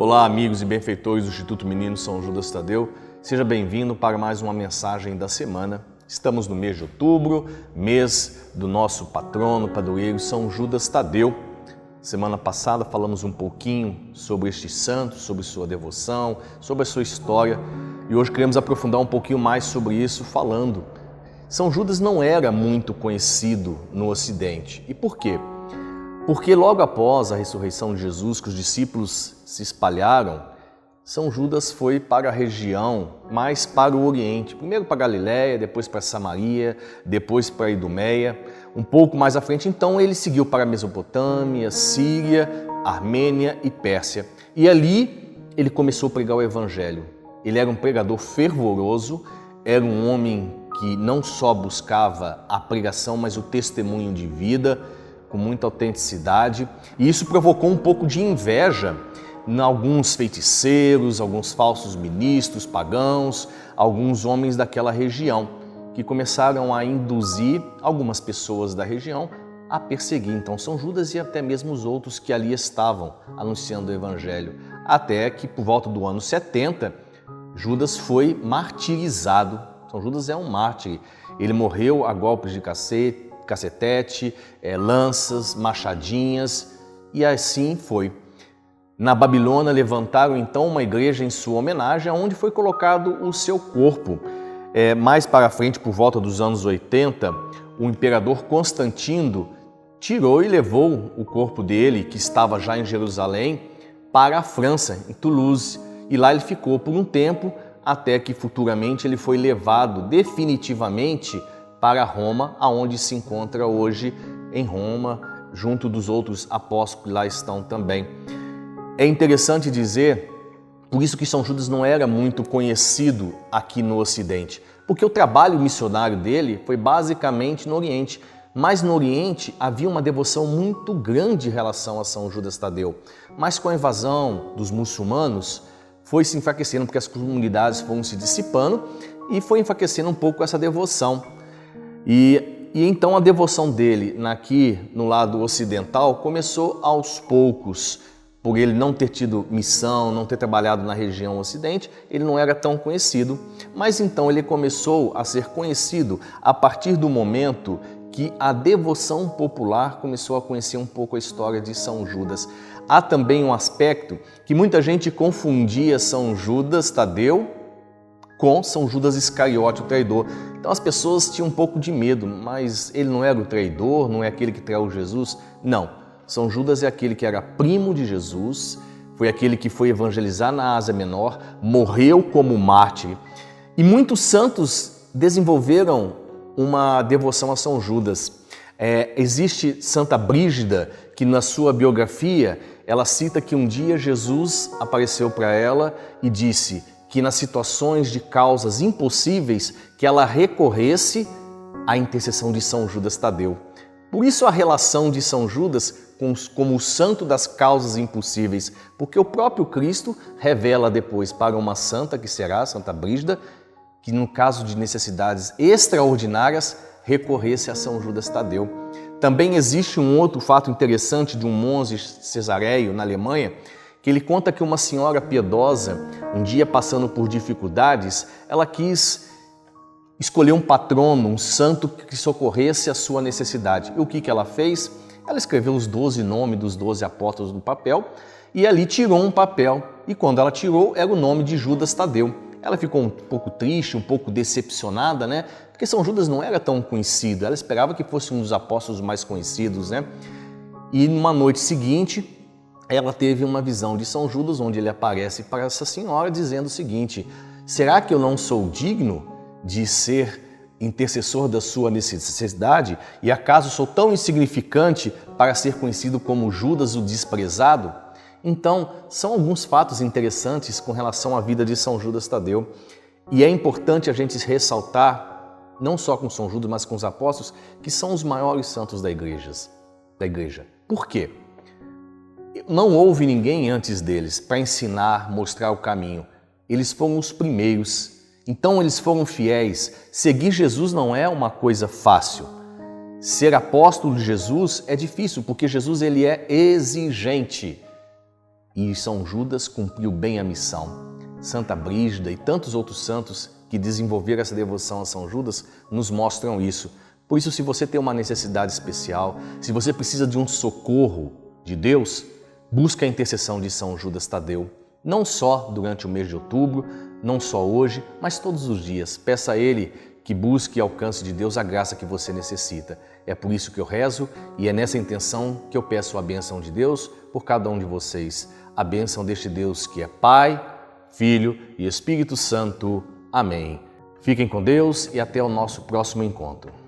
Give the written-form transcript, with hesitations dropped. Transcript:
Olá, amigos e benfeitores do Instituto Menino São Judas Tadeu. Seja bem-vindo para mais uma mensagem da semana. Estamos no mês de outubro, mês do nosso patrono, padroeiro São Judas Tadeu. Semana passada falamos um pouquinho sobre este santo, sobre sua devoção, sobre a sua história. E hoje queremos aprofundar um pouquinho mais sobre isso falando. São Judas não era muito conhecido no Ocidente. E por quê? Porque logo após a ressurreição de Jesus, que os discípulos se espalharam, São Judas foi para a região, mais para o Oriente. Primeiro para Galiléia, depois para Samaria, depois para Idumeia. Um pouco mais à frente, então, ele seguiu para a Mesopotâmia, Síria, Armênia e Pérsia. E ali ele começou a pregar o Evangelho. Ele era um pregador fervoroso, era um homem que não só buscava a pregação, mas o testemunho de vida, com muita autenticidade, e isso provocou um pouco de inveja em alguns feiticeiros, alguns falsos ministros pagãos, alguns homens daquela região, que começaram a induzir algumas pessoas da região a perseguir então São Judas e até mesmo os outros que ali estavam anunciando o Evangelho, até que por volta do ano 70, Judas foi martirizado. São Judas é um mártir, ele morreu a golpes de cacetete, lanças, machadinhas, e assim foi. Na Babilônia levantaram então uma igreja em sua homenagem, onde foi colocado o seu corpo. Mais para frente, por volta dos anos 80, o imperador Constantino tirou e levou o corpo dele, que estava já em Jerusalém, para a França, em Toulouse, e lá ele ficou por um tempo, até que futuramente ele foi levado definitivamente para Roma, aonde se encontra hoje em Roma, junto dos outros apóstolos que lá estão também. É interessante dizer, por isso que São Judas não era muito conhecido aqui no Ocidente, porque o trabalho missionário dele foi basicamente no Oriente, mas no Oriente havia uma devoção muito grande em relação a São Judas Tadeu, mas com a invasão dos muçulmanos foi se enfraquecendo, porque as comunidades foram se dissipando e foi enfraquecendo um pouco essa devoção. E então a devoção dele aqui no lado ocidental começou aos poucos, por ele não ter tido missão, não ter trabalhado na região ocidente, ele não era tão conhecido, mas então ele começou a ser conhecido a partir do momento que a devoção popular começou a conhecer um pouco a história de São Judas. Há também um aspecto que muita gente confundia São Judas Tadeu com São Judas Iscariote, o traidor. Então as pessoas tinham um pouco de medo, mas ele não era o traidor, não é aquele que traiu Jesus? Não, São Judas é aquele que era primo de Jesus, foi aquele que foi evangelizar na Ásia Menor, morreu como mártir. E muitos santos desenvolveram uma devoção a São Judas. Existe Santa Brígida, que na sua biografia, ela cita que um dia Jesus apareceu para ela e disse que nas situações de causas impossíveis, que ela recorresse à intercessão de São Judas Tadeu. Por isso a relação de São Judas como o santo das causas impossíveis, porque o próprio Cristo revela depois para uma santa, que será Santa Brígida, que no caso de necessidades extraordinárias, recorresse a São Judas Tadeu. Também existe um outro fato interessante de um monge cesareio na Alemanha, que ele conta que uma senhora piedosa, um dia passando por dificuldades, ela quis escolher um patrono, um santo que socorresse a sua necessidade. E o que ela fez? Ela escreveu os 12 nomes dos 12 apóstolos no papel e ali tirou um papel. E quando ela tirou, era o nome de Judas Tadeu. Ela ficou um pouco triste, um pouco decepcionada, né? Porque São Judas não era tão conhecido, ela esperava que fosse um dos apóstolos mais conhecidos, né? E numa noite seguinte, ela teve uma visão de São Judas, onde ele aparece para essa senhora dizendo o seguinte: será que eu não sou digno de ser intercessor da sua necessidade? E acaso sou tão insignificante para ser conhecido como Judas o desprezado? Então, são alguns fatos interessantes com relação à vida de São Judas Tadeu. E é importante a gente ressaltar, não só com São Judas, mas com os apóstolos, que são os maiores santos da igreja. Por quê? Não houve ninguém antes deles para ensinar, mostrar o caminho. Eles foram os primeiros. Então eles foram fiéis. Seguir Jesus não é uma coisa fácil. Ser apóstolo de Jesus é difícil, porque Jesus ele é exigente. e São Judas cumpriu bem a missão. Santa Brígida e tantos outros santos que desenvolveram essa devoção a São Judas nos mostram isso. Por isso, se você tem uma necessidade especial, se você precisa de um socorro de Deus, busque a intercessão de São Judas Tadeu. Não só durante o mês de outubro, não só hoje, mas todos os dias. Peça a Ele que busque e alcance de Deus a graça que você necessita. É por isso que eu rezo e é nessa intenção que eu peço a bênção de Deus por cada um de vocês. A bênção deste Deus que é Pai, Filho e Espírito Santo. Amém. Fiquem com Deus e até o nosso próximo encontro.